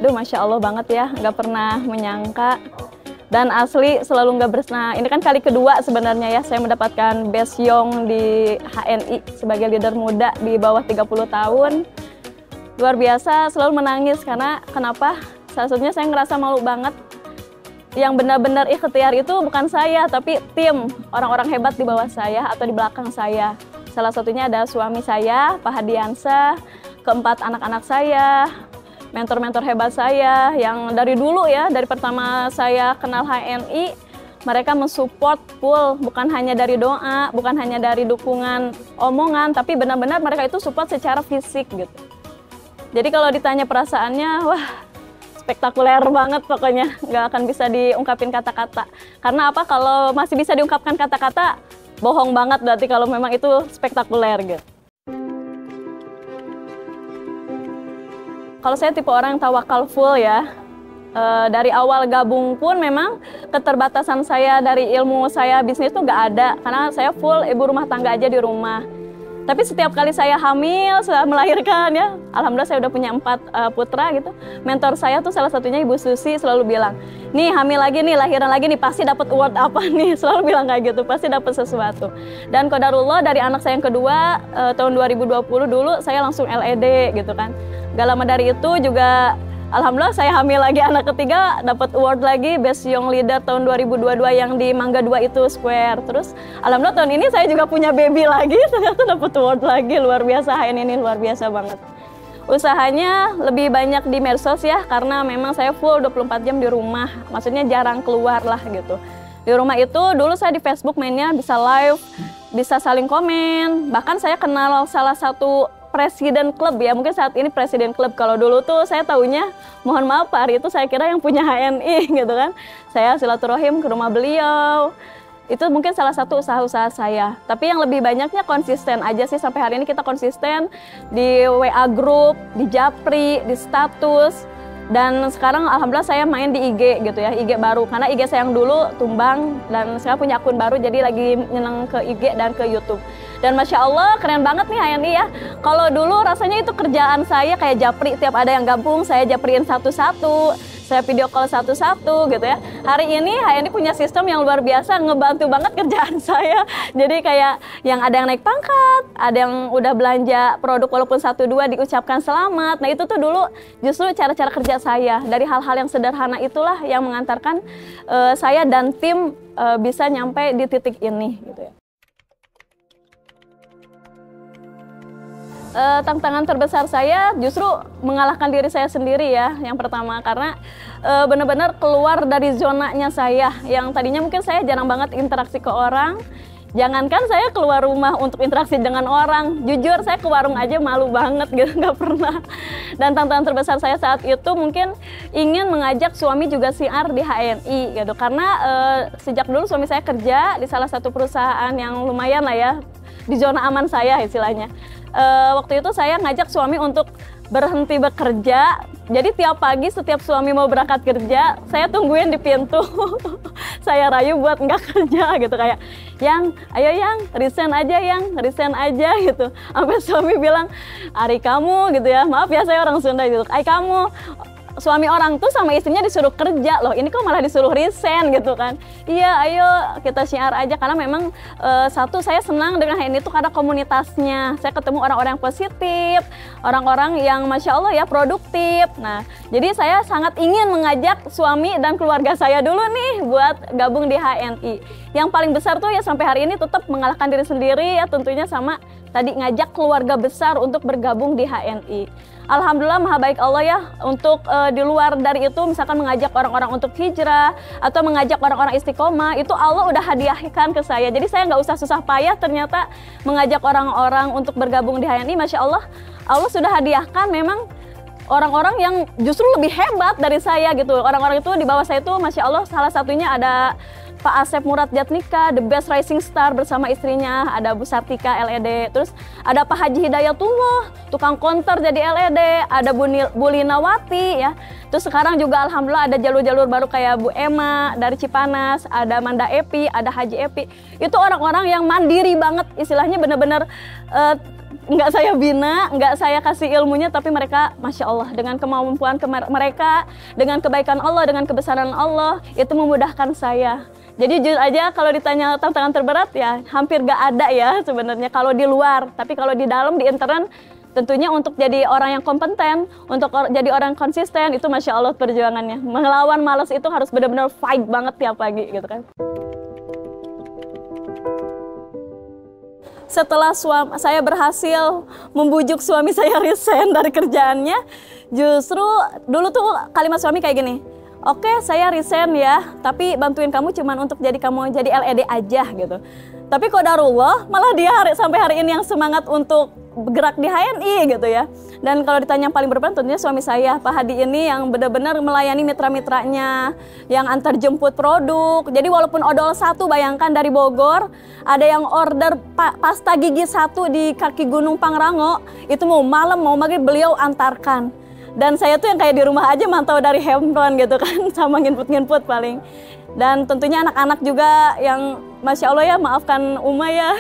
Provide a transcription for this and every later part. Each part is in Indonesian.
Aduh, Masya Allah banget ya, nggak pernah menyangka. Dan asli selalu nggak bersama. Ini kan kali kedua sebenarnya ya saya mendapatkan Best Young di HNI sebagai leader muda di bawah 30 tahun. Luar biasa, selalu menangis karena kenapa? Salah satunya saya ngerasa malu banget. Yang benar-benar ikhtiar itu bukan saya, tapi tim orang-orang hebat di bawah saya atau di belakang saya. Salah satunya ada suami saya, Pak Hadiansyah, keempat anak-anak saya, mentor-mentor hebat saya yang dari dulu ya, dari pertama saya kenal HNI, mereka mensupport full, bukan hanya dari doa, bukan hanya dari dukungan omongan, tapi benar-benar mereka itu support secara fisik gitu. Jadi kalau ditanya perasaannya, wah spektakuler banget pokoknya, nggak akan bisa diungkapin kata-kata. Karena apa? Kalau masih bisa diungkapkan kata-kata, bohong banget berarti kalau memang itu spektakuler gitu. Kalau saya tipe orang yang tawakal full ya, dari awal gabung pun memang keterbatasan saya dari ilmu saya bisnis itu nggak ada, karena saya full ibu rumah tangga aja di rumah. Tapi setiap kali saya hamil, setelah melahirkan ya, alhamdulillah saya udah punya 4 putra gitu. Mentor saya tuh salah satunya Ibu Susi selalu bilang, nih hamil lagi nih, lahiran lagi nih, pasti dapat award apa nih, selalu bilang kayak gitu, pasti dapat sesuatu. Dan qadarullah dari anak saya yang kedua, tahun 2020 dulu saya langsung LED gitu kan. Gak lama dari itu juga alhamdulillah saya hamil lagi anak ketiga, dapat award lagi Best Young Leader tahun 2022 yang di Mangga 2 itu Square. Terus alhamdulillah tahun ini saya juga punya baby lagi, ternyata dapat award lagi. Luar biasa, HNI ini luar biasa banget. Usahanya lebih banyak di medsos ya, karena memang saya full 24 jam di rumah, maksudnya jarang keluar lah gitu. Di rumah itu dulu saya di Facebook mainnya bisa live, bisa saling komen, bahkan saya kenal salah satu presiden klub ya, mungkin saat ini presiden klub. Kalau dulu tuh saya taunya, mohon maaf Pak Ari itu saya kira yang punya HNI gitu kan. Saya silaturahim ke rumah beliau. Itu mungkin salah satu usaha-usaha saya. Tapi yang lebih banyaknya konsisten aja sih, sampai hari ini kita konsisten di WA group, di Japri, di status. Dan sekarang alhamdulillah saya main di IG gitu ya, IG baru. Karena IG saya yang dulu tumbang dan saya punya akun baru, jadi lagi nyeneng ke IG dan ke YouTube. Dan Masya Allah keren banget nih HNI ya. Kalau dulu rasanya itu kerjaan saya kayak Japri, tiap ada yang gabung saya japriin satu-satu, saya video call satu-satu gitu ya. Hari ini HNI punya sistem yang luar biasa, ngebantu banget kerjaan saya. Jadi kayak yang ada yang naik pangkat, ada yang udah belanja produk walaupun 1-2 diucapkan selamat. Nah itu tuh dulu justru cara-cara kerja saya. Dari hal-hal yang sederhana itulah yang mengantarkan saya dan tim bisa nyampe di titik ini gitu ya. Tantangan terbesar saya justru mengalahkan diri saya sendiri ya, yang pertama karena benar-benar keluar dari zonanya saya yang tadinya mungkin saya jarang banget interaksi ke orang. Jangankan saya keluar rumah untuk interaksi dengan orang, jujur saya ke warung aja malu banget gitu, nggak pernah. Dan tantangan terbesar saya saat itu mungkin ingin mengajak suami juga siar di HNI gitu, karena sejak dulu suami saya kerja di salah satu perusahaan yang lumayan lah ya, di zona aman saya istilahnya. Waktu itu saya ngajak suami untuk berhenti bekerja. Jadi tiap pagi setiap suami mau berangkat kerja, saya tungguin di pintu. Saya rayu buat nggak kerja gitu, kayak, "Yang, ayo Yang, resign aja Yang, resign aja," gitu. Sampai suami bilang, "Ari kamu," gitu ya, maaf ya saya orang Sunda gitu, "Ay kamu, suami orang tuh sama istrinya disuruh kerja loh, ini kok malah disuruh resign," gitu kan. Iya, ayo kita syiar aja, karena memang satu saya senang dengan HNI itu karena komunitasnya. Saya ketemu orang-orang yang positif, orang-orang yang Masya Allah ya produktif. Nah, jadi saya sangat ingin mengajak suami dan keluarga saya dulu nih buat gabung di HNI. Yang paling besar tuh ya sampai hari ini tetap mengalahkan diri sendiri ya, tentunya sama tadi ngajak keluarga besar untuk bergabung di HNI. Alhamdulillah maha baik Allah ya, untuk di luar dari itu misalkan mengajak orang-orang untuk hijrah atau mengajak orang-orang istiqomah, itu Allah udah hadiahkan ke saya. Jadi saya nggak usah susah payah ternyata mengajak orang-orang untuk bergabung di HNI. Masya Allah, Allah sudah hadiahkan memang orang-orang yang justru lebih hebat dari saya gitu. Orang-orang itu di bawah saya itu Masya Allah, salah satunya ada Pak Asep Murad Jatnika, The Best Rising Star bersama istrinya, ada Bu Sartika LED, terus ada Pak Haji Hidayatullah, tukang konter jadi LED, ada Bu Linawati ya. Terus sekarang juga alhamdulillah ada jalur-jalur baru kayak Bu Emma dari Cipanas, ada Manda Epi, ada Haji Epi. Itu orang-orang yang mandiri banget, istilahnya benar-benar nggak saya bina, nggak saya kasih ilmunya, tapi mereka Masya Allah dengan kemampuan mereka, dengan kebaikan Allah, dengan kebesaran Allah, itu memudahkan saya. Jadi jujur aja kalau ditanya tantangan terberat ya hampir nggak ada ya sebenarnya kalau di luar, tapi kalau di dalam, di intern, tentunya untuk jadi orang yang kompeten, untuk jadi orang konsisten, itu Masya Allah perjuangannya. Melawan malas itu harus benar-benar fight banget tiap pagi gitu kan. Setelah saya berhasil membujuk suami saya resign dari kerjaannya, justru dulu tuh kalimat suami kayak gini, oke saya resign ya, tapi bantuin kamu cuman untuk kamu jadi LED aja gitu. Tapi qadarullah malah dia sampai hari ini yang semangat untuk bergerak di HNI gitu ya. Dan kalau ditanya yang paling berperan tentunya suami saya, Pak Hadi ini yang benar-benar melayani mitra-mitranya, yang antar jemput produk. Jadi walaupun odol satu, bayangkan dari Bogor, ada yang order pasta gigi satu di kaki Gunung Pangrango, itu mau malam mau maghrib beliau antarkan. Dan saya tuh yang kayak di rumah aja mantau dari handphone gitu kan, sama nginput-nginput paling. Dan tentunya anak-anak juga yang Masya Allah ya, maafkan Uma ya.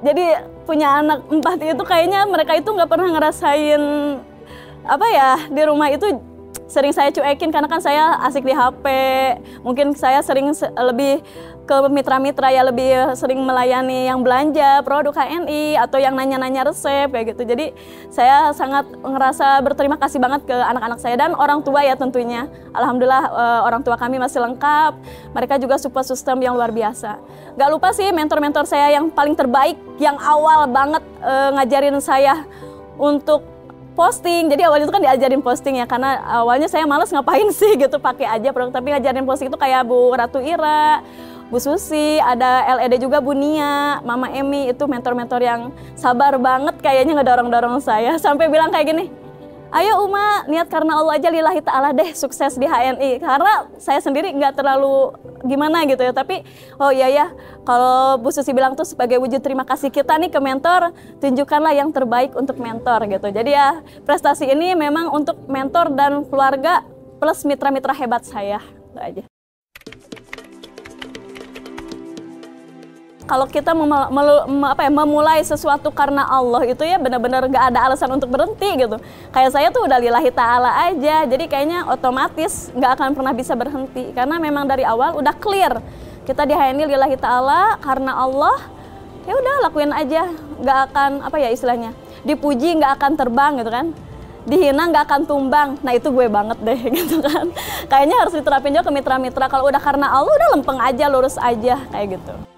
Jadi punya anak 4 itu kayaknya mereka itu nggak pernah ngerasain apa ya, di rumah itu sering saya cuekin karena kan saya asik di HP. Mungkin saya sering lebih ke mitra-mitra ya, lebih sering melayani yang belanja produk HNI atau yang nanya-nanya resep kayak gitu. Jadi saya sangat ngerasa berterima kasih banget ke anak-anak saya dan orang tua ya tentunya. Alhamdulillah orang tua kami masih lengkap. Mereka juga support system yang luar biasa. Gak lupa sih mentor-mentor saya yang paling terbaik, yang awal banget ngajarin saya untuk posting. Jadi awalnya itu kan diajarin posting ya, karena awalnya saya males ngapain sih gitu, pakai aja produk. Tapi ngajarin posting itu kayak Bu Ratu Ira, Bu Susi, ada LED juga Bu Nia, Mama Emi, itu mentor-mentor yang sabar banget kayaknya ngedorong-dorong saya. Sampai bilang kayak gini, ayo Uma, niat karena Allah aja lillahi ta'ala deh sukses di HNI. Karena saya sendiri nggak terlalu gimana gitu ya, tapi oh iya ya, kalau Bu Susi bilang tuh sebagai wujud terima kasih kita nih ke mentor, tunjukkanlah yang terbaik untuk mentor gitu. Jadi ya prestasi ini memang untuk mentor dan keluarga plus mitra-mitra hebat saya, itu aja. Kalau kita memulai sesuatu karena Allah itu ya benar-benar gak ada alasan untuk berhenti gitu. Kayak saya tuh udah lillahi ta'ala aja, jadi kayaknya otomatis gak akan pernah bisa berhenti. Karena memang dari awal udah clear, kita di HNI lillahi ta'ala karena Allah, ya udah lakuin aja. Gak akan apa ya istilahnya, dipuji gak akan terbang gitu kan, dihina gak akan tumbang. Nah itu gue banget deh gitu kan. Kayaknya harus diterapin juga ke mitra-mitra, kalau udah karena Allah udah lempeng aja, lurus aja kayak gitu.